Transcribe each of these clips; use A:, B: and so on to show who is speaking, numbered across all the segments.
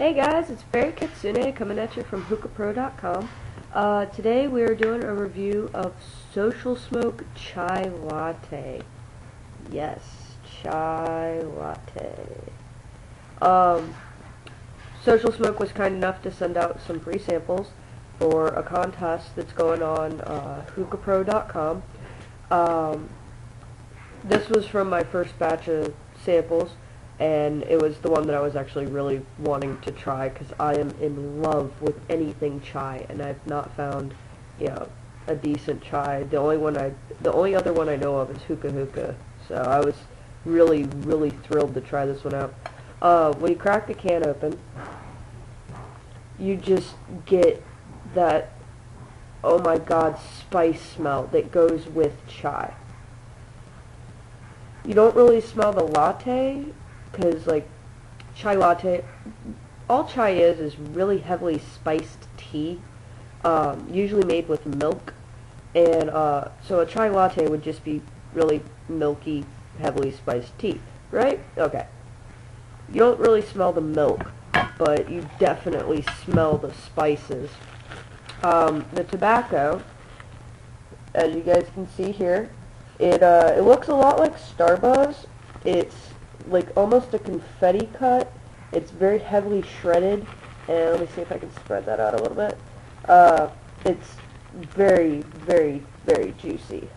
A: Hey guys, it's Barry Kitsune coming at you from hookahpro.com. Today we are doing a review of Social Smoke Chai Latte. Yes, Chai Latte. Social Smoke was kind enough to send out some free samples for a contest that's going on hookahpro.com. This was from my first batch of samples, and it was the one that I was actually really wanting to try because I am in love with anything chai, and I've not found, a decent chai. The only other one I know of is Hookah Hookah. So I was really, really thrilled to try this one out. When you crack the can open, you just get that, oh my god, spice smell that goes with chai. You don't really smell the latte, because, chai latte, all chai is really heavily spiced tea, usually made with milk, and so a chai latte would just be really milky, heavily spiced tea, right? Okay. You don't really smell the milk, but you definitely smell the spices. The tobacco, as you guys can see here, it looks a lot like Starbucks. It's like almost a confetti cut. It's very heavily shredded, and let me see if I can spread that out a little bit. It's very, very, very juicy.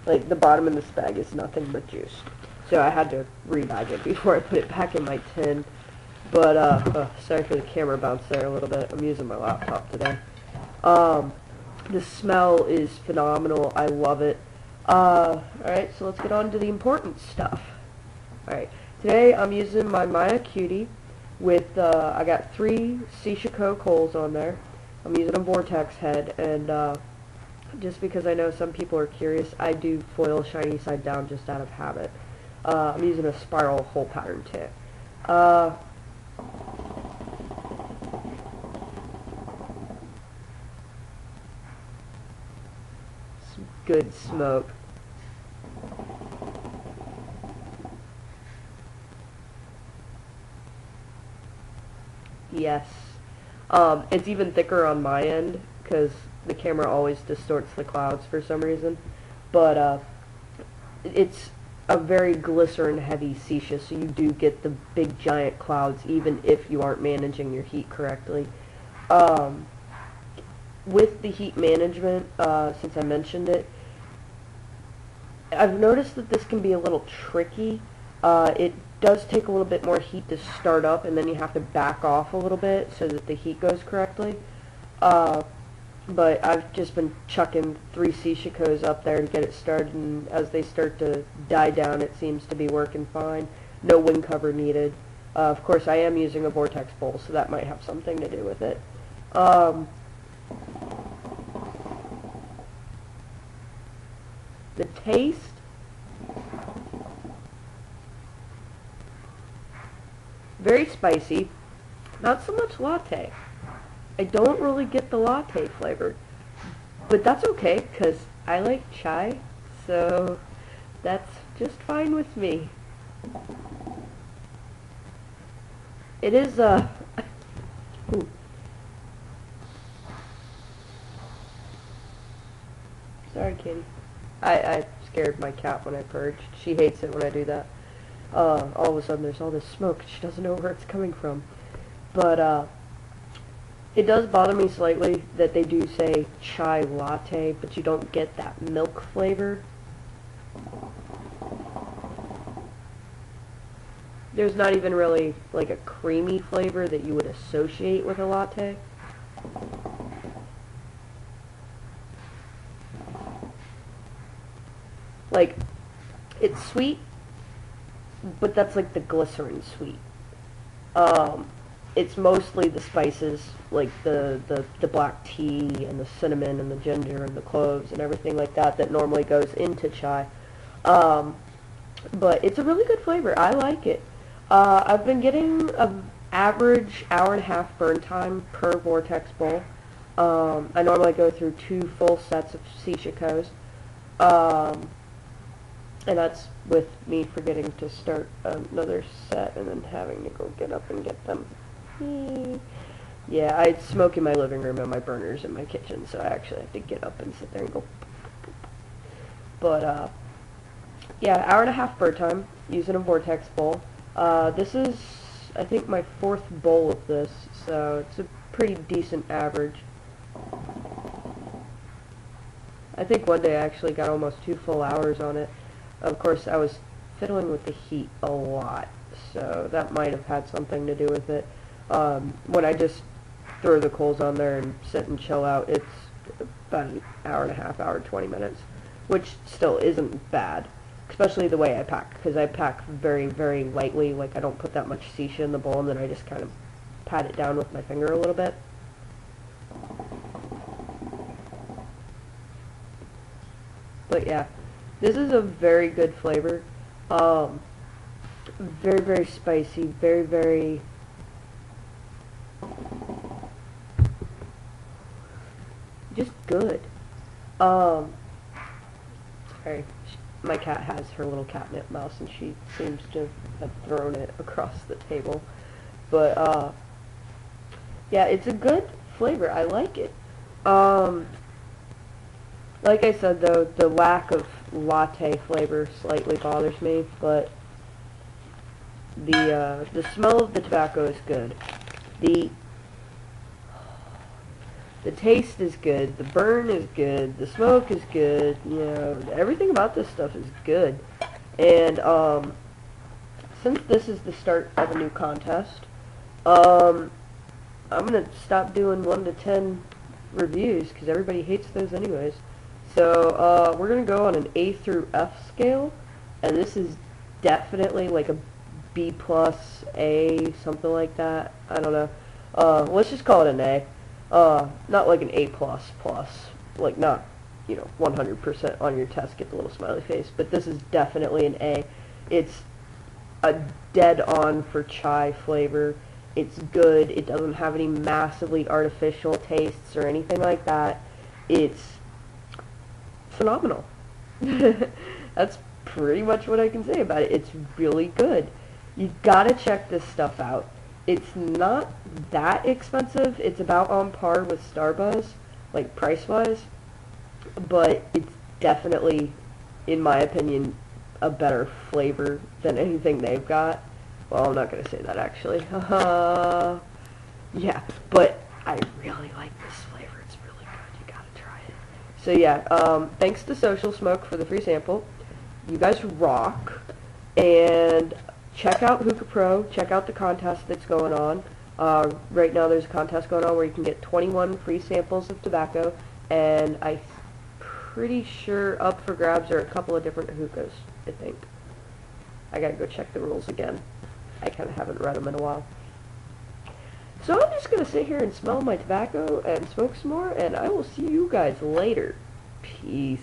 A: Like, the bottom of this bag is nothing but juice. So I had to rebag it before I put it back in my tin. But, sorry for the camera bounce there a little bit. I'm using my laptop today. The smell is phenomenal. I love it. Alright, so let's get on to the important stuff. Alright. Today I'm using my Maya Cutie with, I got 3 Shisha coals on there. I'm using a vortex head, and just because I know some people are curious, I do foil shiny side down just out of habit. I'm using a spiral hole pattern too. Some good smoke. Yes. It's even thicker on my end because the camera always distorts the clouds for some reason. But it's a very glycerin heavy Shisha, so you do get the big giant clouds even if you aren't managing your heat correctly. With the heat management, since I mentioned it, I've noticed that this can be a little tricky. It does take a little bit more heat to start up, and then you have to back off a little bit so that the heat goes correctly. But I've just been chucking 3 Shisha up there to get it started, and as they start to die down, it seems to be working fine. No wind cover needed. Of course, I am using a vortex bowl, so that might have something to do with it. The taste, very spicy, not so much latte. I don't really get the latte flavor, but that's okay because I like chai, so that's just fine with me. It is ooh. Sorry, kitty. I scared my cat when I purged. She hates it when I do that. All of a sudden there's all this smoke. She doesn't know where it's coming from. But, it does bother me slightly that they do say chai latte, but you don't get that milk flavor. There's not even really, like, a creamy flavor that you would associate with a latte. Like, it's sweet, but that's like the glycerin sweet. It's mostly the spices, like the black tea and the cinnamon and the ginger and the cloves and everything like that that normally goes into chai. But it's a really good flavor. I like it. I've been getting an average hour-and-a-half burn time per vortex bowl. I normally go through 2 full sets of Shisha and that's with me forgetting to start another set and then having to go get up and get them. Yeah, I smoke in my living room and my burner's in my kitchen, so I actually have to get up and sit there and go. But, yeah, hour and a half bird time, using a vortex bowl. This is, I think, my 4th bowl of this, so it's a pretty decent average. I think one day I actually got almost 2 full hours on it. Of course, I was fiddling with the heat a lot, so that might have had something to do with it. When I just throw the coals on there and sit and chill out, it's about an hour and a half, hour, 20 minutes, which still isn't bad, especially the way I pack, because I pack very, very lightly. Like, I don't put that much Shisha in the bowl, and then I just kind of pat it down with my finger a little bit. But yeah, this is a very good flavor. Very, very spicy, very, very... just good. Sorry, my cat has her little catnip mouse, and she seems to have thrown it across the table. But, yeah, it's a good flavor. I like it. Like I said, though, the lack of latte flavor slightly bothers me, but the smell of the tobacco is good. The taste is good, the burn is good, the smoke is good, you know, everything about this stuff is good. And, since this is the start of a new contest, I'm gonna stop doing 1 to 10 reviews, because everybody hates those anyways. So, we're gonna go on an A through F scale, and this is definitely like a B plus A, something like that. I don't know. Let's just call it an A. Not like an A plus plus, like not, you know, 100% on your test, get the little smiley face, but this is definitely an A. It's a dead on for chai flavor. It's good. It doesn't have any massively artificial tastes or anything like that. It's phenomenal. That's pretty much what I can say about it. It's really good. You gotta check this stuff out. It's not that expensive. It's about on par with Starbuzz, like price-wise, but it's definitely, in my opinion, a better flavor than anything they've got. Well, I'm not going to say that, actually. Yeah, but I really like this flavor. It's really good. You gotta try it. So yeah, thanks to Social Smoke for the free sample. You guys rock. And check out Hookah Pro. Check out the contest that's going on. Right now there's a contest going on where you can get 21 free samples of tobacco, and I'm pretty sure up for grabs are a couple of different hookahs, I think. I gotta go check the rules again. I kind of haven't read them in a while. So I'm just going to sit here and smell my tobacco and smoke some more, and I will see you guys later. Peace.